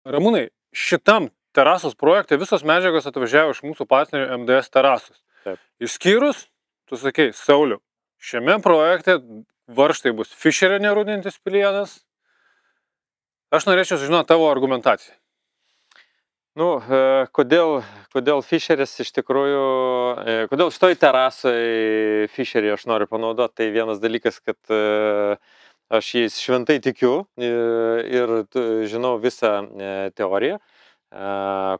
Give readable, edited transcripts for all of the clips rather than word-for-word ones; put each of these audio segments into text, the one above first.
Ramūnai, šitam terasos projekte visos medžiagos atvažiavo iš mūsų partnerių MDS terasos. Taip. Išskyrus, tu sakei, Sauliau, šiame projekte varžtai bus Fischerio nerūdintis plienas. Aš norėčiau sužinoti tavo argumentaciją. Nu, kodėl Fischeris iš tikrųjų, kodėl šitoj terasoj Fischerį aš noriu panaudoti, tai vienas dalykas, kad aš jais šventai tikiu ir žinau visą teoriją,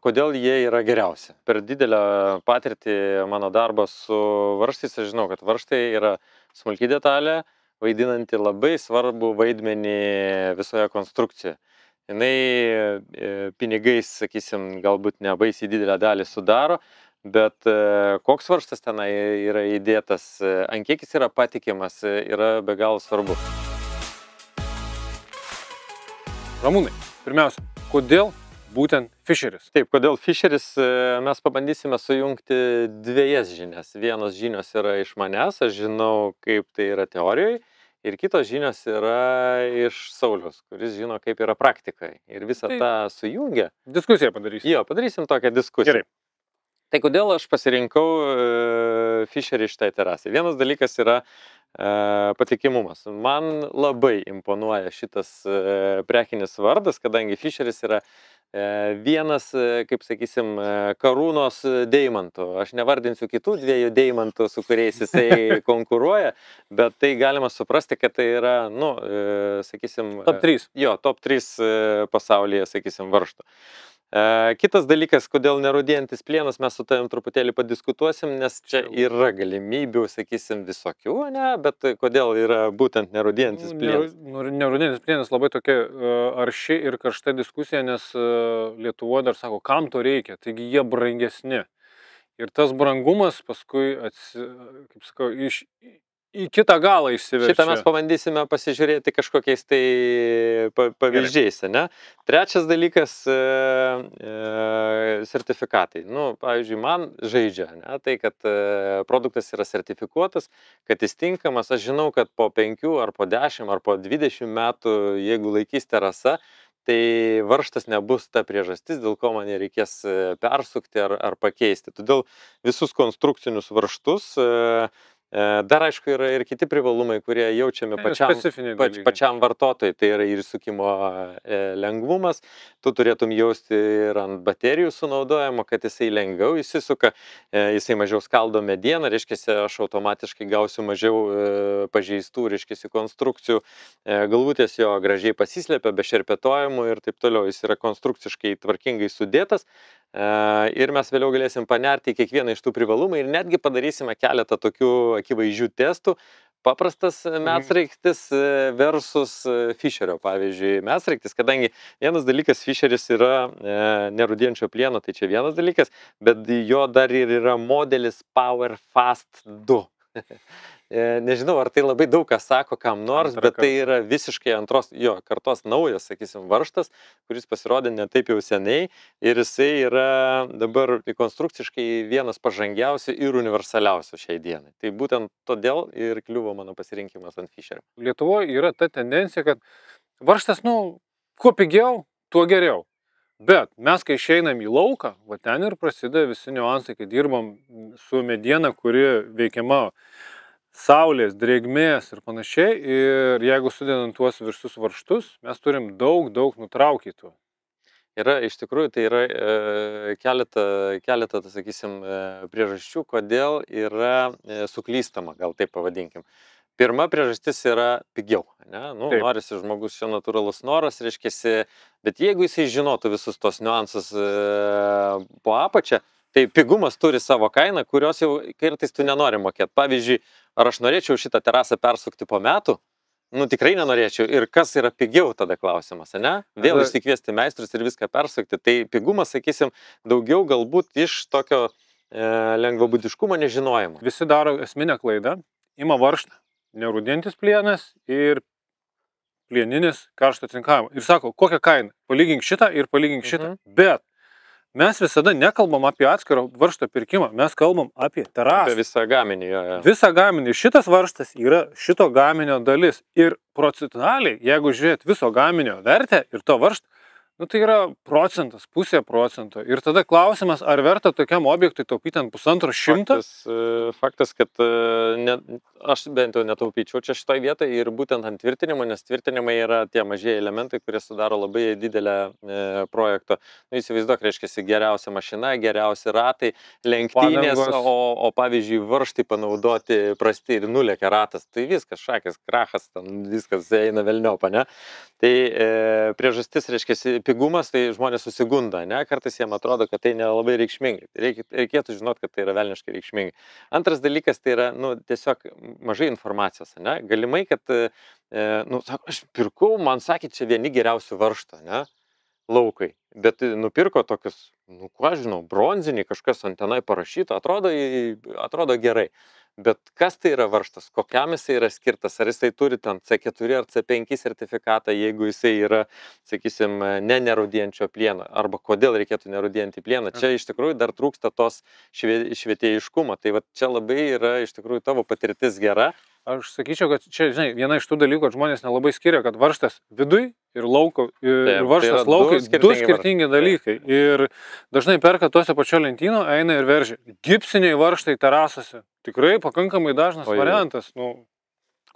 kodėl jie yra geriausi. Per didelę patirtį mano darbą su varžtais, aš žinau, kad varžtai yra smulki detalė, vaidinanti labai svarbų vaidmenį visoje konstrukcijoje. Jinai pinigais, sakysim, galbūt ne baisiai didelę dalį sudaro, bet koks varžtas tenai yra įdėtas, ant kiek jis yra patikimas, yra be galo svarbu. Ramūnai, pirmiausia, kodėl būtent Fischeris? Taip, kodėl Fischeris, mes pabandysime sujungti dviejas žinias. Vienos žinios yra iš manęs, aš žinau, kaip tai yra teorijoje. Ir kitos žinios yra iš Sauliaus, kuris žino, kaip yra praktikai. Ir visą tą sujungia. Diskusiją padarysim. Jo, padarysim tokią diskusiją. Gerai. Tai kodėl aš pasirinkau Fischerį šitai terasai? Vienas dalykas yra patikimumas. Man labai imponuoja šitas prekinis vardas, kadangi Fischeris yra vienas, kaip sakysim, karūnos deimantų. Aš nevardinsiu kitų dviejų deimantų, su kuriais jisai konkuruoja, bet tai galima suprasti, kad tai yra, nu, sakysim... Top 3. Jo, top 3 pasaulyje, sakysim, varžtų. Kitas dalykas, kodėl nerūdėjantis plienas, mes su tavim truputėlį padiskutuosim, nes čia yra galimybių, sakysim, visokių, ne, bet kodėl yra būtent nerūdėjantis plienas? Nerūdėjantis plienas labai tokia arši ir karšta diskusija, nes Lietuvoje dar sako, kam to reikia, taigi jie brangesni. Ir tas brangumas paskui, kaip sakau, į kitą galą išsiverčia. Šitą mes pabandysime pasižiūrėti kažkokiais tai pavyzdžiais, ne? Trečias dalykas sertifikatai. Nu, pavyzdžiui, man žaidžia, ne? Tai, kad produktas yra sertifikuotas, kad jis tinkamas. Aš žinau, kad po 5 ar po 10 ar po 20 metų, jeigu laikys terasa, tai varžtas nebus ta priežastis, dėl ko man reikės persukti ar pakeisti. Todėl visus konstrukcinius varžtus dar, aišku, yra ir kiti privalumai, kurie jaučiame pačiam vartotojui. Tai yra ir sukimo lengvumas. Tu turėtum jausti ir ant baterijų sunaudojimo, kad jisai lengviau įsisuka, jisai mažiau skaldo medieną, reiškia, aš automatiškai gausiu mažiau pažeistų, reiškia, konstrukcijų. Galvutės jo gražiai pasislėpia, be šerpetojimų ir taip toliau. Jis yra konstrukciškai tvarkingai sudėtas. Ir mes vėliau galėsim panerti į kiekvieną iš tų privalumų ir netgi padarysime keletą tokių akivaizdžių testų. Paprastas medsraigtis versus Fischerio, pavyzdžiui, medsraigtis, kadangi vienas dalykas Fischeris yra nerūdėjančio plieno, tai čia vienas dalykas, bet jo dar ir yra modelis Power Fast 2. Nežinau, ar tai labai daug ką sako kam nors, bet tai yra visiškai antros kartos naujas, sakysim, varžtas, kuris pasirodė ne taip jau seniai ir jisai yra dabar konstrukciškai vienas pažangiausių ir universaliausių šiai dienai. Tai būtent todėl ir kliuvo mano pasirinkimas ant Fischerio. Lietuvoje yra ta tendencija, kad varžtas, nu, kuo pigiau, tuo geriau. Bet mes, kai išeinam į lauką, va ten ir prasideda visi niuansai, kai dirbam su mediena, kuri veikiama saulės, drėgmės ir panašiai. Ir jeigu sudedant tuos visus varžtus, mes turim daug nutraukytų. Yra, iš tikrųjų, tai yra keletą, sakysim, priežasčių, kodėl yra suklystama, gal taip pavadinkim. Pirma priežastis yra pigiau, ne? Nu, norisi žmogus, čia natūralus noras, reiškiasi, bet jeigu jisai žinotų visus tos niuansus po apačią, tai pigumas turi savo kainą, kurios jau kartais tu nenori mokėti. Pavyzdžiui, ar aš norėčiau šitą terasą persukti po metų? Nu, tikrai nenorėčiau. Ir kas yra pigiau tada klausimas, ne? Vėl išsikviesti meistrus ir viską persukti. Tai pigumas, sakysim, daugiau galbūt iš tokio lengvabūdiškumo nežinojimo. Visi daro esminę klaidą, ima varžtą, nerūdėjantis plienas ir plieninis karšto cinkavimo. Ir sako, kokią kainą? Palygink šitą ir palygink šitą. Bet mes visada nekalbam apie atskiro varžto pirkimą, mes kalbam apie terasą. Apie visą gaminį. Visą gaminį. Šitas varžtas yra šito gaminio dalis. Ir procentualiai, jeigu žiūrėt viso gaminio vertę ir to varžtą, Nu, tai yra procentas, pusė procento. Ir tada klausimas, ar verta tokiam objektui taupyti ant 150? Faktas, kad aš bent jau netaupyčiau čia šitoj vietoje ir būtent ant tvirtinimo, nes tvirtinimai yra tie mažieji elementai, kurie sudaro labai didelę projekto. Nu, įsivaizduok, reiškia, geriausia mašina, geriausi ratai, lenktynės, o pavyzdžiui, varžtai panaudoti prasti ir nulėkia ratas. Tai viskas, šakės, krachas, ten viskas eina velniopa, ne? Tai priežastis, reiškia, pigumas, tai žmonės susigunda, ne? Kartais jiem atrodo, kad tai nelabai reikšmingai. Reikėtų žinoti, kad tai yra velniškai reikšmingai. Antras dalykas, tai yra, nu, tiesiog mažai informacijos, ne? Galimai, kad, nu, sako, aš pirkau, man sakė, čia vieni geriausių varžtų, ne? Laukai. Bet nupirko tokius, nu, ką žinau, bronziniai, kažkas ant tenai parašyta, atrodo gerai. Bet kas tai yra varžtas, kokiam jisai yra skirtas, ar jisai turi ten C4 ar C5 sertifikatą, jeigu jisai yra, sakysim, nerūdijančio plieno, arba kodėl reikėtų nerūdijantį plieną. Čia iš tikrųjų dar trūksta tos švietėjiškumo, tai va čia labai yra iš tikrųjų tavo patirtis gera. Aš sakyčiau, kad čia, žinai, viena iš tų dalykų, kad žmonės nelabai skiria, kad varžtas viduj ir lauko, ir varžtas tai laukai, du skirtingi dalykai. Ir dažnai perka tose pačio lentyno, eina ir veržia. Gipsiniai varžtai terasose. Tikrai pakankamai dažnas variantas, nu,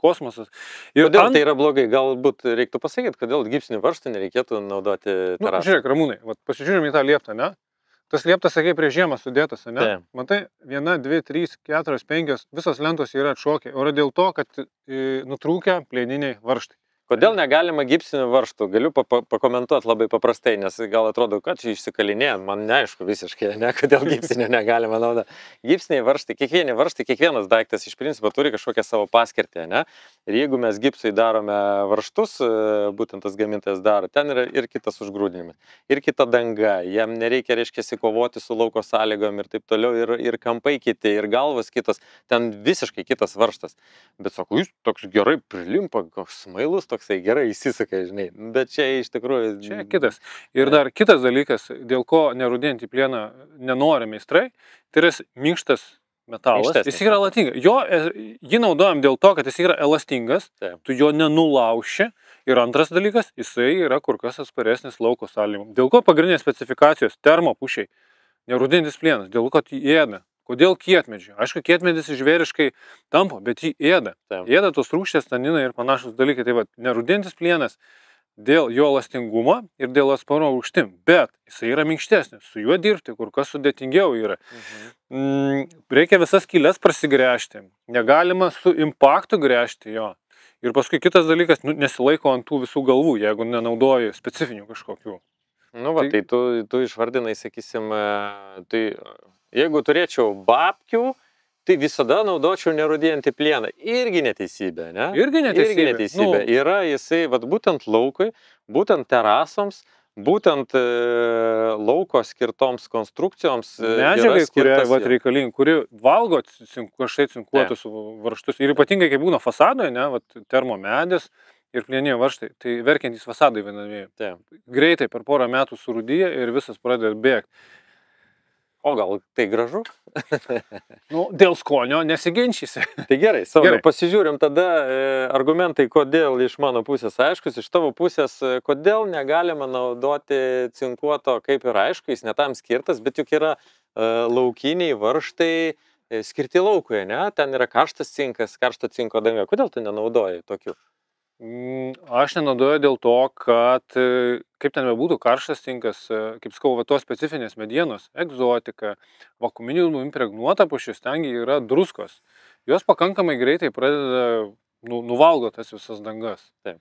kosmosas. Ir kodėl tai yra blogai? Galbūt reiktų pasakyti, kodėl gipsinį varžtą nereikėtų naudoti terasą. Nu, žiūrėk, Ramūnai, pasižiūrėjom į tą lieptą, ne? Tas lieptas, sakai, prieš žiemą sudėtas, ne? Taip. Matai, 1, 2, 3, 4, 5, visos lentos yra atšokę. O yra dėl to, kad nutrūkę plieniniai varžtai. Kodėl negalima gipsinių varžtų? Galiu pakomentuoti labai paprastai, nes gal atrodo, kad čia išsikalinėjant, man neaišku visiškai, ne, kodėl gipsinio negalima naudoti. Gipsiniai varžtai, kiekvienas daiktas iš principo turi kažkokią savo paskirtį, ne? Ir jeigu mes gipsui darome varžtus, būtent tas gamintojas daro, ten yra ir kitas užgrūdinimas, ir kita danga, jam nereikia, reiškia, kovoti su lauko sąlygom ir taip toliau, ir kampai kiti, ir galvas kitas, ten visiškai kitas varžtas. Bet sako, jūs toks gerai prilimpa, koks smailus, toksai gerai įsisuka, žinai, bet čia iš tikrųjų... Čia kitas. Ir dar kitas dalykas, dėl ko nerūdijantį plieną nenori meistrai, tai yra minkštas metalas. Jis yra elastingas. Jį naudojam dėl to, kad jis yra elastingas, tu jo nenulauši. Ir antras dalykas, jisai yra kur kas atsparesnis lauko sąlygom. Dėl ko pagrindinės specifikacijos termopušiai, nerūdijantis plienas, dėl ko jį ėda. Kodėl kietmedžiai? Aišku, kietmedis žvėriškai tampo, bet jį ėda. Ėda tos rūgštės, taninai ir panašus dalykai. Tai va, nerūdijantis plienas dėl jo elastingumo ir dėl atsparumo rūgštim, bet jisai yra minkštesnis. Su juo dirbti kur kas sudėtingiau yra. Reikia visas skylės prasigręžti. Negalima su impaktu gręžti jo. Ir paskui kitas dalykas, nesilaiko ant tų visų galvų, jeigu nenaudoji specifinių kažkokių. Nu va, tai tu išvardinai, sakysim, tai jeigu turėčiau babkių, tai visada naudočiau nerūdijantį plieną. Irgi neteisybė, ne? Irgi neteisybė. Yra jisai, vat, būtent laukui, būtent terasoms, būtent lauko skirtoms konstrukcijoms. Medžiagai, kurie reikalingi, kuri valgo kažkai cinkuotus varžtus. Ir ypatingai, kai būna fasadoje, ne, termomedis ir plieniniai varžtai, tai verkiantys fasadai vienamieji. Greitai per porą metų surūdyja ir visas pradeda bėgti. O gal tai gražu? Dėl skonio nesiginčysi. Tai gerai, pasižiūrim tada argumentai, kodėl iš mano pusės aiškus, iš tavo pusės, kodėl negalima naudoti cinkuoto, kaip ir aišku, jis netam skirtas, bet juk yra laukiniai varžtai skirti laukui, ne? Ten yra karštas cinkas, karšto cinko danga. Kodėl tu nenaudoji tokių? Aš nenaudoju dėl to, kad kaip ten bebūtų karštas cinkas, kaip sakau, tos specifinės medienos, egzotika, vakuuminių impregnuota pušis, tengi yra druskos. Jos pakankamai greitai pradeda nuvalgo tas visas dangas. Taip.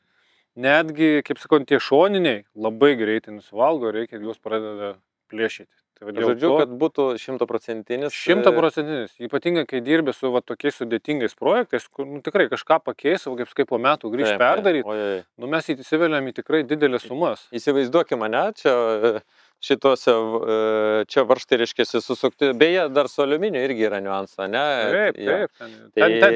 Netgi, kaip sakau, tie šoniniai labai greitai nusivalgo, reikia juos pradeda plėšyti. Žodžiu, kad būtų 100%. 100%. Ypatingai, kai dirbi su tokiais sudėtingais projektais, kur tikrai kažką pakeis, kaip po metų grįžti perdaryti, mes įsiveliam į tikrai didelės sumas. Įsivaizduokime mane, čia šituose, čia varžtai reiškiasi susukti. Beje, dar su aliuminiu irgi yra niuanso, ne? Taip.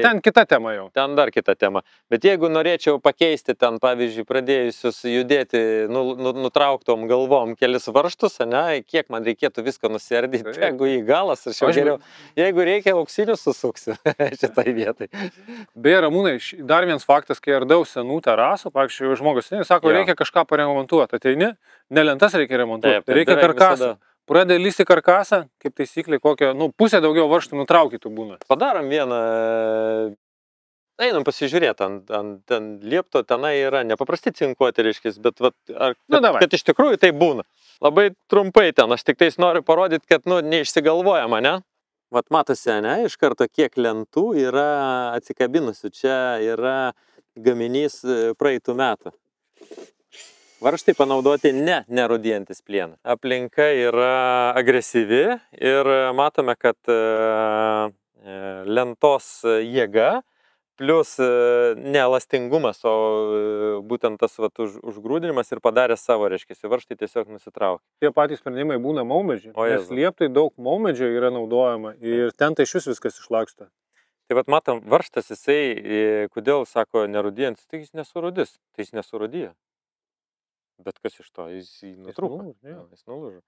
Ten kita tema jau. Ten dar kita tema. Bet jeigu norėčiau pakeisti ten, pavyzdžiui, pradėjusius judėti nutrauktom galvom kelis varžtus, ne, kiek man reikėtų viską nusiardyti, jeigu į galas, aš jau geriau. Jeigu reikia, auksinius susuksiu šitai vietai. Beje, Ramūnai, dar vienas faktas, kai ardau senų terasų, pavyzdžiui, žmogus sako, reikia kažką paremontuoti, ateini, ne lentas reikia remontuoti, reikia karkasą. Pradeda lysti karkasą, kaip taisyklė, kokią, pusę daugiau varžtų nutraukytų būna. Padarom vieną, einam pasižiūrėti, ten liepto tenai yra nepaprasti cinkuoti, reiškis, bet kad iš tikrųjų tai būna. Labai trumpai ten, aš tik tais noriu parodyti, kad neišsigalvojama, ne? Vat matosi, ne, iš karto kiek lentų yra atsikabinusių. Čia yra gaminys praeitų metų. Varžtai panaudoti nerūdijantis plienas. Aplinka yra agresyvi ir matome, kad lentos jėga plus neelastingumas, o būtent tas užgrūdinimas ir padarė savo, reiškia, varžtai tiesiog nusitraukė. Tie patys sprendimai būna maumedžiai, nes lieptai daug maumedžio yra naudojama ir ten tai iš viskas išlaksta. Tai vat matom, varžtas jisai, kodėl sako nerūdijantis, tai jis nesurūdis, tai jis nesurūdėjo. Bet kas iš to, jis nutrūko, jis nulūžo.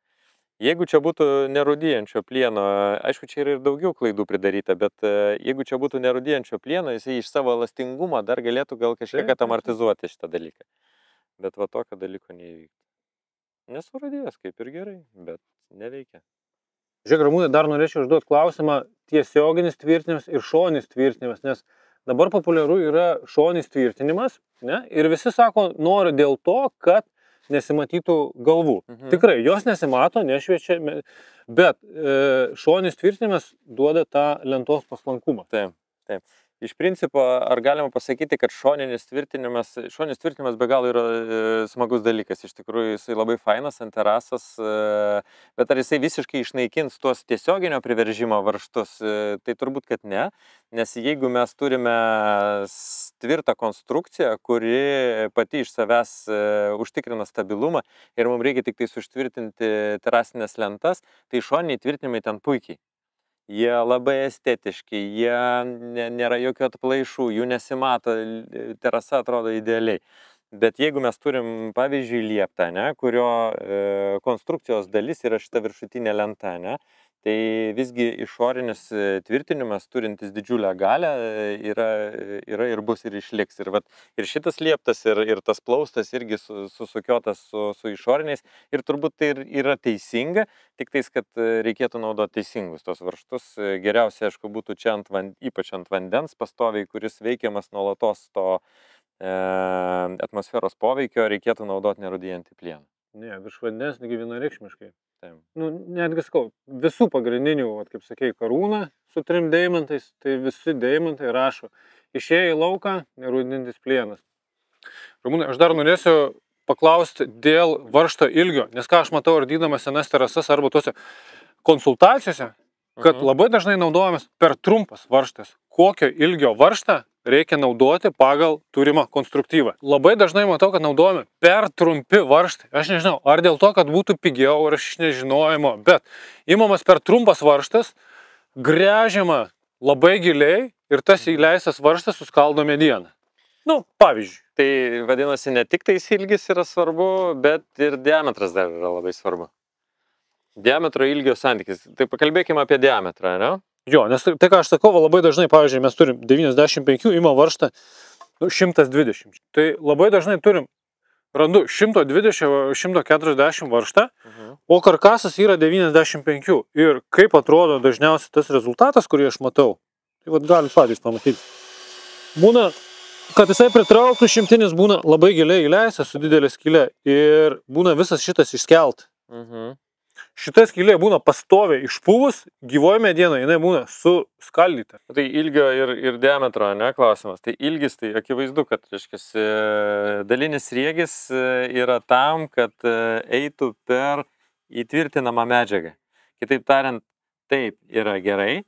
Jeigu čia būtų nerūdijančio plieno, aišku, čia yra ir daugiau klaidų pridaryta, bet jeigu čia būtų nerūdijančio plieno, jisai iš savo elastingumo dar galėtų gal kažkiek amortizuoti šitą dalyką. Bet va tokio dalyko neįvyktų. Nesurūdėjęs, kaip ir gerai, bet neveikia. Žiūrėk, Ramūnai, dar norėčiau užduoti klausimą tiesioginis tvirtinimas ir šoninis tvirtinimas, nes dabar populiaru yra šoninis tvirtinimas, ne? Ir visi sako, noriu dėl to, kad nesimatytų galvų. Tikrai, jos nesimato, nešviečia, bet šoninis tvirtinimas duoda tą lentos paslankumą. Taip. Iš principo, ar galima pasakyti, kad šoninis tvirtinimas be galo yra smagus dalykas. Iš tikrųjų, jisai labai fainas ant terasos, bet ar jisai visiškai išnaikins tuos tiesioginio priveržimo varžtus, tai turbūt, kad ne. Nes jeigu mes turime tvirtą konstrukciją, kuri pati iš savęs užtikrina stabilumą ir mums reikia tik tai užtvirtinti terasinės lentas, tai šoniniai tvirtinimai ten puikiai. Jie labai estetiški, jie nėra jokių atplaišų, jų nesimato, terasa atrodo idealiai. Bet jeigu mes turim, pavyzdžiui, lieptą, ne, kurio konstrukcijos dalis yra šita viršutinė lenta, ne, tai visgi išorinis tvirtinimas, turintis didžiulę galią, yra ir bus ir išliks. Ir šitas lieptas, ir tas plaustas irgi susukiotas su išoriniais. Ir turbūt tai yra teisinga, tik tais, kad reikėtų naudoti teisingus tos varžtus. Geriausia, aišku, būtų čia ypač ant vandens pastoviai, kuris veikiamas nuolatos to atmosferos poveikio, reikėtų naudoti nerūdijantį plieną. Ne, virš vandens negi vienareikšmiškai. Netgi sakau, visų pagrindinių, kaip sakei, karūna su 3 deimantais, tai visi deimantai rašo, išėję į lauką, nerūdintis plienas. Ramūnai, aš dar norėsiu paklausti dėl varžto ilgio, nes ką aš matau ardydamas senas terasas arba tuose konsultacijose, kad labai dažnai naudojamas per trumpas varžtas. Kokio ilgio varžtą reikia naudoti pagal turimą konstruktyvą. Labai dažnai matau, kad naudojame per trumpi varžtai. Aš nežinau, ar dėl to, kad būtų pigiau, ar iš nežinojimo, bet imamas per trumpas varžtas, gręžiama labai giliai ir tas įleistas varžtas suskaldo medieną. Pavyzdžiui. Tai vadinasi, ne tik tais ilgis yra svarbu, bet ir diametras dar yra labai svarbu. Diametro ilgio santykis. Tai pakalbėkime apie diametrą, ne? Jo, nes tai, ką aš sakau, labai dažnai, pavyzdžiui, mes turim 95, ima varžtą 120. Tai labai dažnai randu 120-140 varžtą, o karkasas yra 95. Ir kaip atrodo dažniausiai tas rezultatas, kurį aš matau, tai galit patys pamatyti. Būna, kad jisai pritrauktų šimtinis būna labai giliai įleistas su didelė skylė ir būna visas šitas išskelt. Šita skylė būna pastoviai išpuvus, gyvoji mediena, jinai būna suskaldyta. Tai ilgio ir diametro, ne, klausimas. Tai ilgis, tai akivaizdu, kad, reiškiasi, dalinis sriegis yra tam, kad eitų per įtvirtinamą medžiagą. Kitaip tariant, taip yra gerai.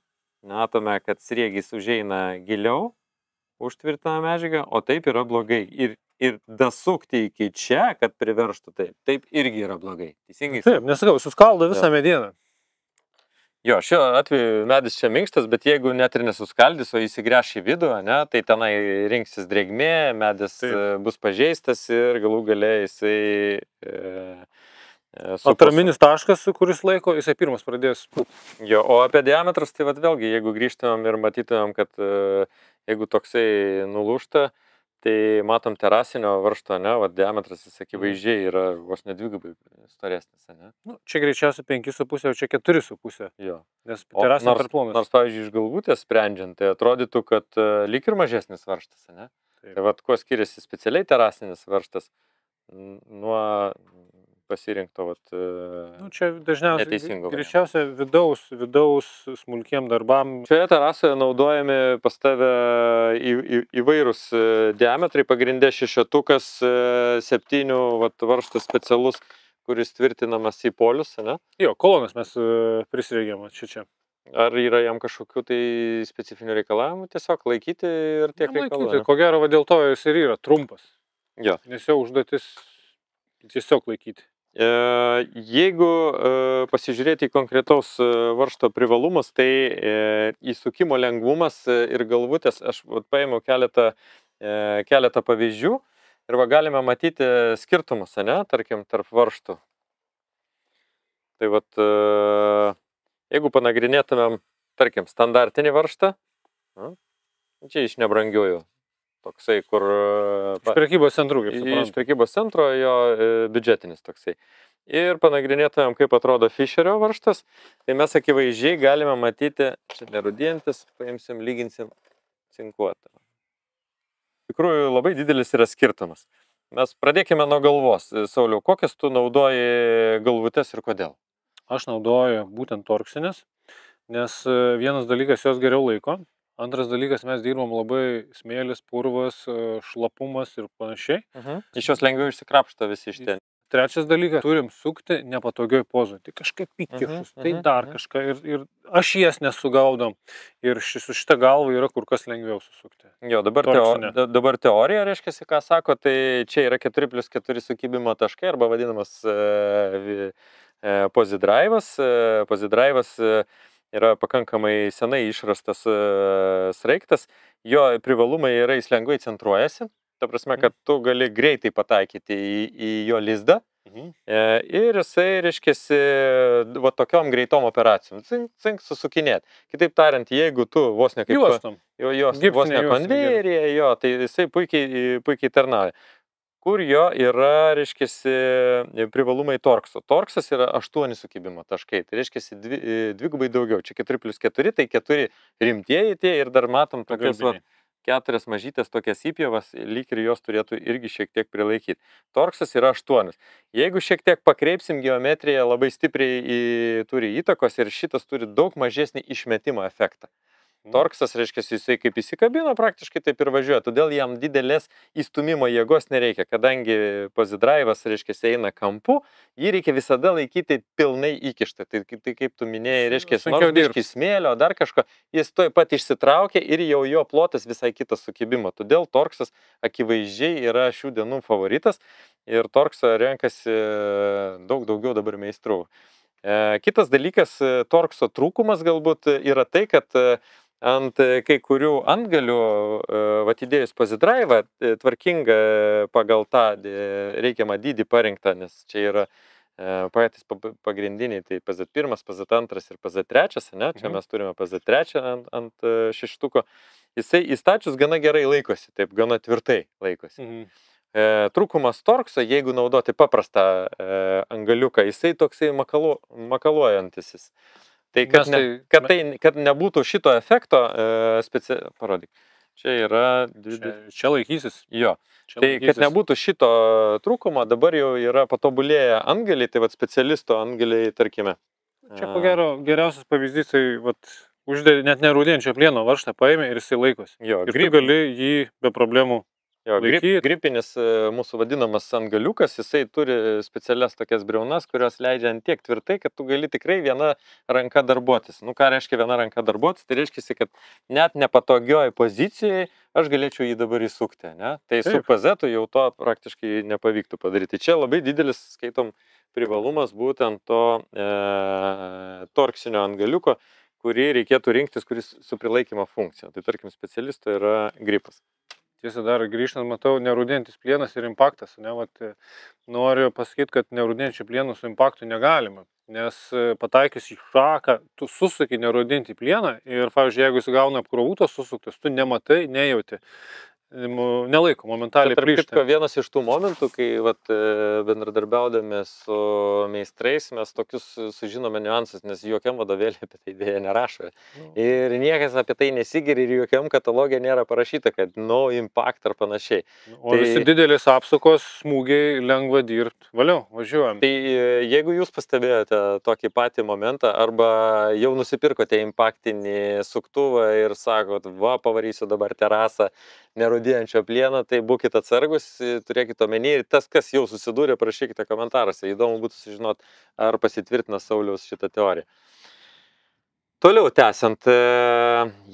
Matome, kad sriegis užeina giliau, užtvirtina medžiagą, o taip yra blogai. Ir ir dasukti iki čia, kad priveržtų taip irgi yra blogai. Teisingai? Taip, nesakau, suskaldo visą medieną. Jo, šiuo atveju medis čia minkštas, bet jeigu net ir nesuskaldys, o įsigręš į vidų, ne, tai tenai rinksis drėgmė, medis bus pažeistas ir galų gale jisai... Atraminis taškas, kuris laiko, jisai pirmas pradės. Jo, o apie diametrus, tai vat vėlgi, jeigu grįžtumėm ir matytumėm, kad jeigu toksai nulūžta, tai matom terasinio varžto, ne, vat diametras jis akivaizdžiai yra vos ne dvigubai storesnis, ne? Nu, čia greičiausiai 5,5, o čia 4,5. Jo. Nes terasinio per plonas. Nors, pavyzdžiui, iš galvutės sprendžiant, tai atrodytų, kad lyg ir mažesnis varžtas, ne? Taip. Tai vat, kuo skiriasi specialiai terasinis varžtas nuo pasirinkto nu, čia dažniausiai neteisingo. Greičiausia vidaus smulkiem darbam. Šioje terasoje naudojami pas tave įvairūs diametrai, pagrindė šešetukas, 7 varžtas specialus, kuris tvirtinamas į polius, ne? Jo, kolonas mes prisirėgėm čia. Ar yra jam kažkokių tai specifinių reikalavimų tiesiog laikyti ir tiek reikalų? Ko gero, dėl to jis ir yra trumpas. Jo. Nes jo užduotis tiesiog laikyti. Jeigu pasižiūrėti į konkretaus varžto privalumus, tai įsukimo lengvumas ir galvutės, aš paėmiau keletą pavyzdžių ir galime matyti skirtumus, ne, tarkim, tarp varžtų. Tai jeigu panagrinėtumėm, tarkim, standartinį varžtą, čia iš nebrangiųjų, toksai, kur... Iš prekybos centrų, kaip suprantu. Iš prekybos centro jo biudžetinis toksai. Ir panagrinėtumėm, kaip atrodo Fischerio varžtas, tai mes akivaizdžiai galime matyti, čia nerūdijantis, paimsim, lyginsim cinkuotą. Iš tikrųjų, labai didelis yra skirtumas. Mes pradėkime nuo galvos. Sauliau, kokias tu naudoji galvutes ir kodėl? Aš naudoju būtent torksinės, nes vienas dalykas jos geriau laiko. Antras dalykas, mes dirbam labai smėlis, purvas, šlapumas ir panašiai. Iš jos lengviau išsikrapšto visi iš ten. Trečias dalykas, turim sukti nepatogioj pozoj. Tai kažkaip įkišus, tai dar kažką. Ir aš jas nesugaudom. Ir su šita galva yra kur kas lengviau susukti. Jo, dabar teorija, reiškia, ką sako, tai čia yra 4+4 sukibimo taškai arba vadinamas pozidraivas. Pozidraivas yra pakankamai senai išrastas sraigtas, jo privalumai yra, jis lengvai centruojasi, ta prasme, kad tu gali greitai pataikyti į jo lizdą ir jisai, reiškiasi, tokiom greitom operacijom, susukinėt. Kitaip tariant, jeigu tu vos ne kaip... Vos ne konvejerėje, jo, tai jisai puikiai tarnauja. Kur jo yra, reiškiasi, privalumai torkso. Torksas yra 8 sukibimo taškai, tai reiškiasi dvigubai daugiau. Čia 4+4, tai 4 rimtieji tie ir dar matom tokias 4 mažytės tokias įpjevas, lyg ir jos turėtų irgi šiek tiek prilaikyti. Torksas yra 8. Jeigu šiek tiek pakreipsim geometriją, labai stipriai turi įtakos ir šitas turi daug mažesnį išmetimo efektą. Torksas, reiškia, jisai kaip įsikabino praktiškai taip ir važiuoja, todėl jam didelės įstumimo jėgos nereikia, kadangi pozidraivas, reiškia, eina kampu, jį reikia visada laikyti pilnai įkištą. Tai kaip tu minėjai, reiškia, nors biškį smėlio, dar kažko, jis toj pat išsitraukia ir jau jo plotas visai kitas sukibimo. Todėl torksas akivaizdžiai yra šių dienų favoritas ir torksą renkasi daug daugiau dabar meistrų. Kitas dalykas, torkso trūkumas galbūt yra tai, kad ant kai kurių antgalių, įdėjus pozidraivą, tvarkinga pagal tą reikiamą dydį parinktą, nes čia yra patys pagrindiniai, tai PZ1, PZ2 ir PZ3, ne? Čia mes turime PZ3 ant šeštuko. Jisai įstačius gana gerai laikosi, taip gana tvirtai laikosi. Trūkumas torkso, jeigu naudoti paprastą angaliuką, jisai toksai makaluojantis. Tai kad nebūtų šito efekto, parodyk, čia yra... Čia laikysis. Jo. Tai kad nebūtų šito trūkumo, dabar jau yra patobulėję antgaliai, tai specialisto antgaliai, tarkime. Čia ko gero geriausias pavyzdys, tai uždėti net nerūdienčio plieno varžtą paėmė ir jisai laikosi. Jo, ir tu gali jį be problemų Jo, laikyti. gripinis mūsų vadinamas antgaliukas, jisai turi specialias tokias briaunas, kurios leidžia ant tiek tvirtai, kad tu gali tikrai viena ranka darbuotis. Nu, ką reiškia viena ranka darbuotis? Tai reiškia, kad net nepatogioj pozicijai aš galėčiau jį dabar įsukti, ne? Tai su Taip. PZ jau to praktiškai nepavyktų padaryti. Čia labai didelis, skaitom, privalumas būtent to torksinio antgaliuko, kurį reikėtų rinktis, kuris su prilaikymo funkcija. Tai tarkim, specialisto yra gripas. Tiesa, dar grįžtant, matau, nerūdėjantis plienas ir impaktas. Ne? Vat, noriu pasakyti, kad nerūdėjančių plienų su impaktu negalima. Nes pataikius į šaką, tu susuki nerūdėjantį plieną ir, pavyzdžiui, jeigu jis gauna apkrovutos susuktas, tu nematai, nejauti. Nelaiko, momentaliai Tarp plyšta. kitko, vienas iš tų momentų, kai bendradarbiaudami su meistrais, mes tokius sužinome niuansus, nes jokiam vadovėlį apie tai dėja nerašo. Ir niekas apie tai nesigiri ir jokiam katalogė nėra parašyta, kad no impact ar panašiai. O visi didelis apsukos, smūgiai, lengva dirbti. Valiau, važiuojam. Tai jeigu jūs pastebėjote tokį patį momentą arba jau nusipirkote impaktinį suktuvą ir sakot, va, pavarysiu dabar terasą nerūdėjančio plieno, tai būkite atsargus, turėkite omeny ir tas, kas jau susidūrė, prašykite komentaruose. Įdomu būtų sužinot, ar pasitvirtina Sauliaus šitą teoriją. Toliau tęsiant,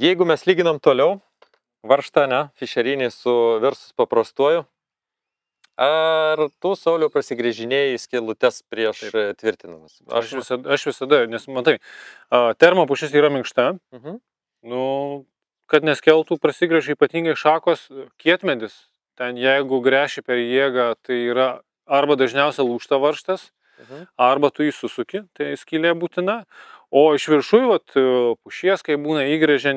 jeigu mes lyginam toliau varžtą, ne, fišerinį su versus paprastuoju, ar tu, Sauliau, prasigrėžinėjai skylutes prieš tvirtinamas? Aš visada, nes matai, termopušis yra minkšta, nu, kad neskeltų prasigrėžia ypatingai šakos kietmedis. Ten jeigu gręši per jėgą, tai yra arba dažniausiai lūžta varžtas, arba tu jį susuki, tai skylė būtina. O iš viršui, pušies, kai būna įgrėžę,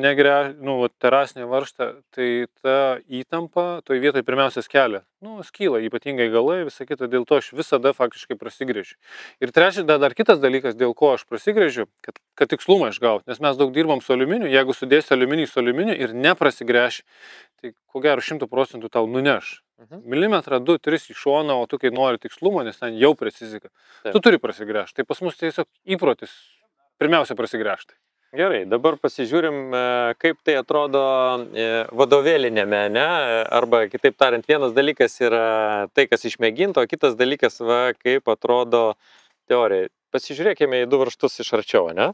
terasinė varžta, tai ta įtampa toj vietoj pirmiausia skelia. Skyla, ypatingai galai, visą kitą, dėl to aš visada faktiškai prasigrėžiu. Ir trečias, dar kitas dalykas, dėl ko aš prasigrėžiu, kad tikslumą išgauti, nes mes daug dirbam su aliuminiu, jeigu sudėsi aliuminį su aliuminiu ir neprasigręši, tai ko gero 100% tau nuneš. Milimetrą, 2-3 į šoną, o tu kai nori tikslumo, nes ten jau precizika, tu turi prasigręžti. Tai pas mus tiesiog įprotis pirmiausia prasigręžti. Gerai, dabar pasižiūrim, kaip tai atrodo vadovėlinėme, ne? Arba kitaip tariant, vienas dalykas yra tai, kas išmėginto, o kitas dalykas, kaip atrodo teorija. Pasižiūrėkime į du varžtus iš arčiau, ne?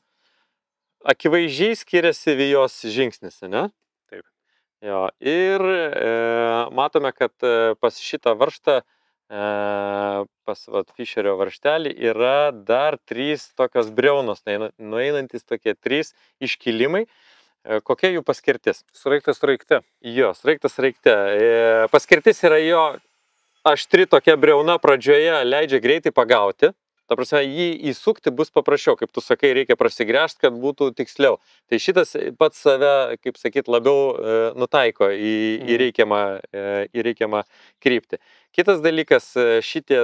Akivaizdžiai skiriasi vijos žingsnis, ne? Taip. Jo, ir matome, kad pas šitą varžtą, pas Fischerio varžtelį yra dar 3 tokios briaunos, nueinantis tokie 3 iškilimai. Kokia jų paskirtis? Sraigtas sraigte. Jo, sraigtas sraigte. Paskirtis yra jo aštri tokia briauna pradžioje, leidžia greitai pagauti. Ta prasme, jį įsukti bus paprasčiau, kaip tu sakai, reikia prasigręžti, kad būtų tiksliau. Tai šitas pats save, kaip sakyt, labiau nutaiko į reikiamą kryptį. Kitas dalykas, šitie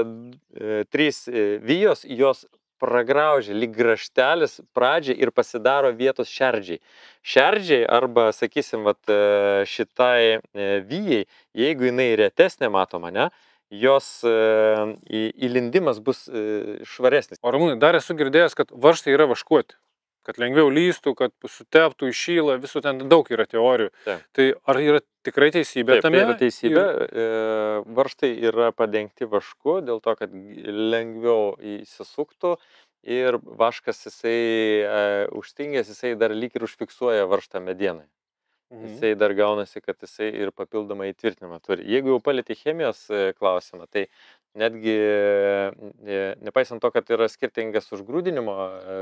3 vijos, jos pragraužia lyg graštelis pradžiai ir pasidaro vietos šerdžiai. Šerdžiai arba, sakysim, šitai vijai, jeigu jinai retesnė matoma, ne? Jos įlindimas bus švaresnis. O Ramūnai, dar esu girdėjęs, kad varžtai yra vaškuoti, kad lengviau lystų, kad suteptų, iššyla, visų ten daug yra teorijų. Taip. Tai ar yra tikrai teisybė tame? Tai yra teisybė. Varžtai yra padengti vašku, dėl to, kad lengviau įsisuktų ir vaškas jisai užstingęs, jisai dar lyg ir užfiksuoja varžtą medienai. Jisai dar gaunasi, kad jisai ir papildomą įtvirtinimą turi. Jeigu jau palietė chemijos klausimą, tai netgi, nepaisant to, kad yra skirtingas užgrūdinimo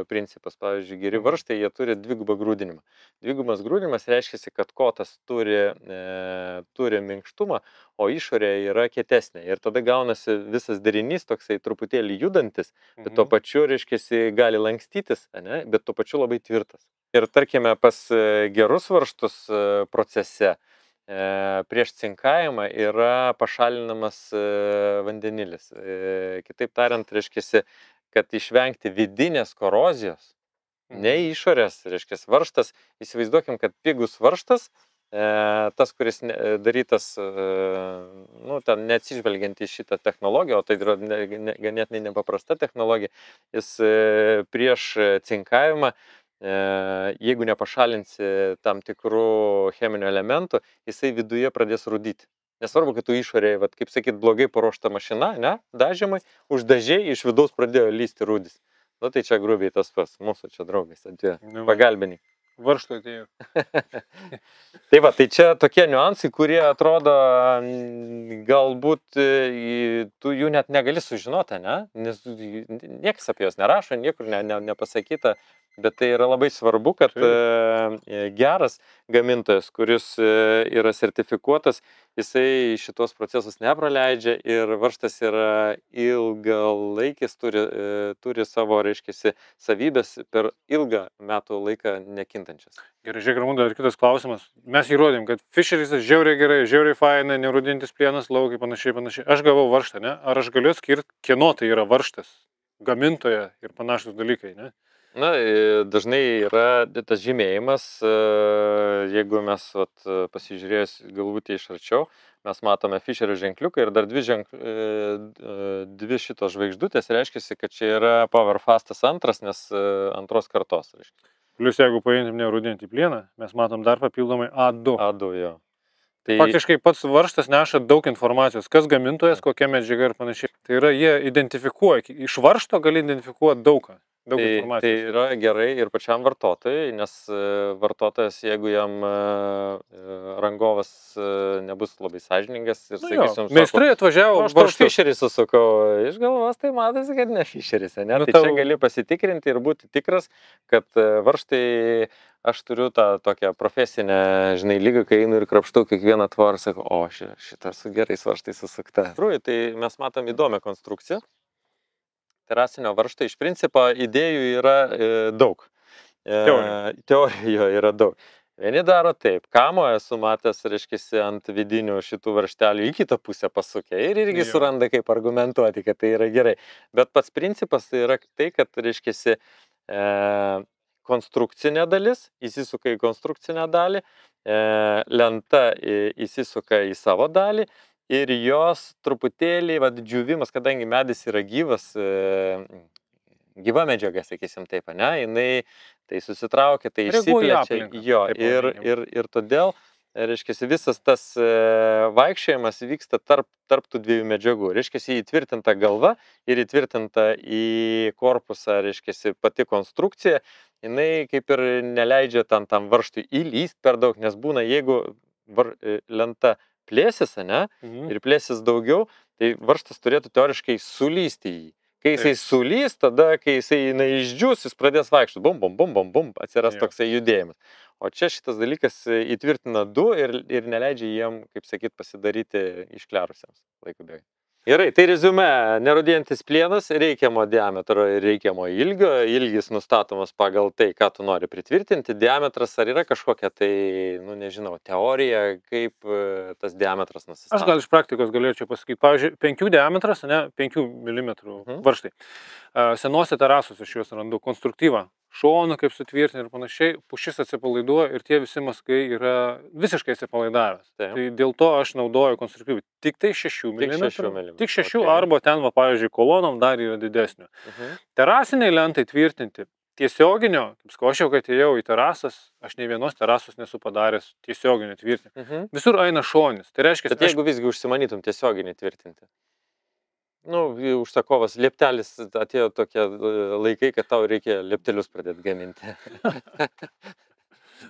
principas, pavyzdžiui, geri varžtai, jie turi dvigubą grūdinimą. Dvigubas grūdinimas reiškia, kad kotas turi minkštumą, o išorė yra kietesnė. Ir tada gaunasi visas derinys toksai truputėlį judantis, bet tuo pačiu, reiškia, gali lankstytis, ne? Bet tuo pačiu labai tvirtas. Ir tarkime, pas gerus varžtus procese prieš cinkavimą yra pašalinamas vandenilis. Kitaip tariant, reiškia, kad išvengti vidinės korozijos, ne išorės, reiškia, varžtas, įsivaizduokim, kad pigus varžtas, tas, kuris darytas, ten neatsižvelgiant į šitą technologiją, o tai yra ganėtinai nepaprasta technologija, jis prieš cinkavimą, jeigu nepašalinsi tam tikrų cheminių elementų, jisai viduje pradės rūdyti. Nesvarbu, kad tu išorėje, vat, kaip sakyt, blogai paruošta mašina, ne, dažymai, uždažiai iš vidaus pradėjo lysti rūdis. Nu tai čia grubiai tas pas, mūsų čia draugas atėjo, pagalbininkai. Varšto atėjo. Tai va, tai čia tokie niuansai, kurie atrodo, galbūt tu jų net negali sužinoti, ne? Nes niekas apie juos nerašo, niekur nepasakyta, bet tai yra labai svarbu, kad geras gamintojas, kuris yra sertifikuotas, jisai šitos procesus nepraleidžia ir varžtas yra ilgalaikis, turi savo, reiškiasi, savybės per ilgą metų laiką nekintančias. Gerai, žiūrėk, Ramūnai, dar kitas klausimas. Mes įrodėm, kad Fischeris žiauriai gerai, žiauriai fainai, nerūdintis plienas, laukai, panašiai. Aš gavau varžtą, ne? Ar aš galiu skirti, kieno tai yra varžtas? Gamintoja ir panašus dalykai, ne? Na, dažnai yra tas žymėjimas, jeigu mes pasižiūrėjus galvutį iš arčiau, mes matome Fischerio ženkliuką ir dar dvi šitos žvaigždutės, reiškia, kad čia yra Powerfastas antras, nes antros kartos. Plius, jeigu paimtum nerūdinti plieną, mes matom dar papildomai A2. A2, jo. Tai faktiškai pats varžtas neša daug informacijos, kas gamintojas, kokia medžiaga ir panašiai. Tai yra, jie identifikuoja, iš varžto gali identifikuoti daugą. Tai yra gerai ir pačiam vartotojui, nes vartotojas, jeigu jam rangovas nebus labai sąžiningas ir sakysim, meistrai atvažiavo, aš tau Fischerį susukau iš galvos, tai matosi, kad ne Fischeris, ne? Tai čia gali pasitikrinti ir būti tikras, kad varžtai aš turiu tą tokią profesinę, žinai, lygą, kai einu ir krapštau kiekvieną tvorą, sakau, o šitą su gerais varžtais susukta. Tai mes matom įdomią konstrukciją. Terasinio varžto iš principo idėjų yra daug. Teorijoje yra daug. Vieni daro taip, kamo esu matęs, reiškia, ant vidinių šitų varžtelių į kitą pusę pasukę ir irgi suranda kaip argumentuoti, kad tai yra gerai. Bet pats principas tai yra tai, kad, reiškia, konstrukcinė dalis įsisuka į konstrukcinę dalį, lenta įsisuka į savo dalį. Ir jos truputėlį, džiūvimas, kadangi medis yra gyvas, gyva medžiaga, sakysim taip, ne, jinai tai susitraukia, tai išsiplečia. Jo, ir todėl, reiškia, visas tas vaikščiojimas vyksta tarp tų dviejų medžiagų. Reiškia, įtvirtinta galva ir įtvirtinta į korpusą, reiškia, pati konstrukcija, jinai kaip ir neleidžia tam varžtui įlyst per daug, nes būna, jeigu lenta plėsis, ne, ir plėsis daugiau, tai varžtas turėtų teoriškai sulysti į jį. Kai jisai sulys, tada, kai jisai išdžiūs, jis pradės vaikščioti, bum, bum, bum, bum, bum, atsiras toksai judėjimas. O čia šitas dalykas įtvirtina du ir neleidžia jiem, kaip sakyt, pasidaryti išklerusiems laikų bėgai. Gerai, tai reziume, nerūdijantis plienas, reikiamo diametro ir reikiamo ilgio, ilgis nustatomas pagal tai, ką tu nori pritvirtinti, diametras ar yra kažkokia tai, nu nežinau, teorija, kaip tas diametras nusistato. Aš gal iš praktikos galėčiau pasakyti, pavyzdžiui, 5 diametras, ne, 5 mm varžtai. Senuose terasuose aš juos randu konstruktyvą. Šonų kaip sutvirtinti ir panašiai, pušis atsipalaiduoja ir tie visi mazgai yra visiškai atsipalaidavęs. Tai dėl to aš naudoju konstruktyvį tik tai 6 mm. Tik 6 arba ten, pavyzdžiui, kolonom dar yra didesnio. Terasiniai lentai tvirtinti tiesioginio, kaip sakau, aš jau kad ėjau į terasas, aš nei vienos terasos nesu padaręs tiesioginio tvirtinti. Visur eina šonis. Tai reiškia, bet jeigu visgi užsimanytum tiesioginį tvirtinti. Nu, užsakovas, lieptelis atėjo tokie laikai, kad tau reikia lieptelius pradėti gaminti.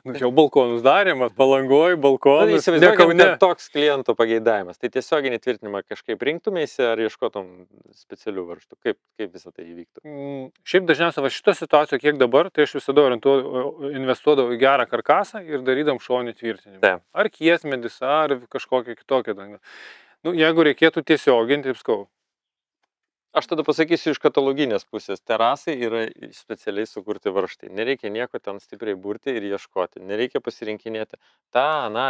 Nu, jau balkonus darėm, Palangoj, balkonus. Įsivaizduokime, toks kliento pageidavimas. Tai tiesioginį tvirtinimą kažkaip rinktumėsi ar ieškotum specialių varžtų? Kaip visą tai įvyktų? Šiaip dažniausiai šito situacijoje, kiek dabar, tai aš visada investuodavau į gerą karkasą ir darydam šonį tvirtinimą. Ar kiesmedis, ar kažkokią kitokią dangą. Nu, jeigu reikėtų tiesioginti, taip skau. Aš tada pasakysiu iš kataloginės pusės. Terasai yra specialiai sukurti varžtai. Nereikia nieko ten stipriai burti ir ieškoti. Nereikia pasirinkinėti tą,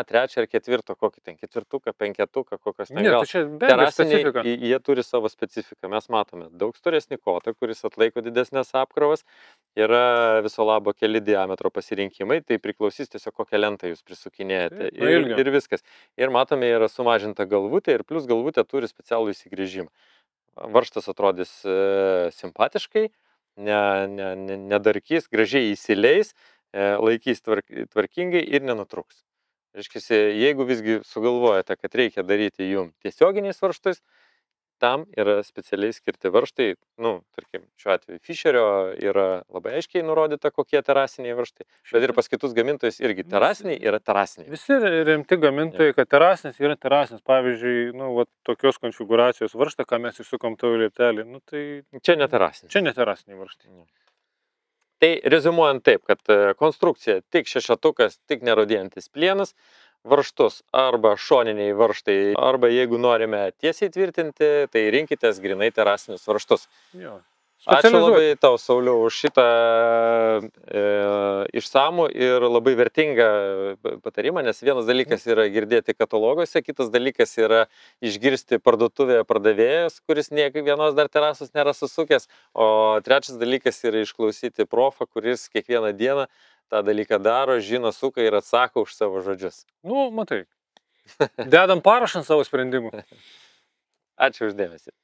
trečią ar ketvirtą, kokį ten ketvirtuką, penketuką, kokios ten gal. Terasiniai, jie turi savo specifiką. Mes matome daug storesnį kotą, kuris atlaiko didesnės apkrovas. Yra viso labo keli diametro pasirinkimai. Tai priklausys tiesiog kokią lentą jūs prisukinėjate. Ir viskas. Ir matome, yra sumažinta galvutė ir plus galvutė turi specialų įsigrįžimą. Varžtas atrodys simpatiškai, nedarkys, gražiai įsileis, laikys tvarkingai ir nenutruks. Reiškia, jeigu visgi sugalvojate, kad reikia daryti jum tiesioginiais varžtais, tam yra specialiai skirti varžtai, tarkim, šiuo atveju Fischerio yra labai aiškiai nurodyta, kokie terasiniai varžtai, bet ir pas kitus gamintojus irgi terasiniai yra terasiniai. Visi rimti gamintojai, kad terasinis yra terasinis. Pavyzdžiui, tokios konfiguracijos varžtą, ką mes įsukom tavo lieptelį, tai... Čia ne terasinis. Čia ne terasiniai varžtai. Tai rezumuojant taip, kad konstrukcija tik šešetukas, tik nerodėjantis plienas, varžtus arba šoniniai varžtai, arba jeigu norime tiesiai tvirtinti, tai rinkitės grinai terasinius varžtus. Jo. Ačiū labai tau, Sauliau, už šitą išsamų ir labai vertingą patarimą, nes vienas dalykas yra girdėti kataloguose, kitas dalykas yra išgirsti parduotuvėje pardavėjas, kuris vienos dar terasos nėra susukęs, o trečias dalykas yra išklausyti profą, kuris kiekvieną dieną tą dalyką daro, žino, suka ir atsako už savo žodžius. Matai. Dedam parašą ant savo sprendimų. Ačiū už dėmesį.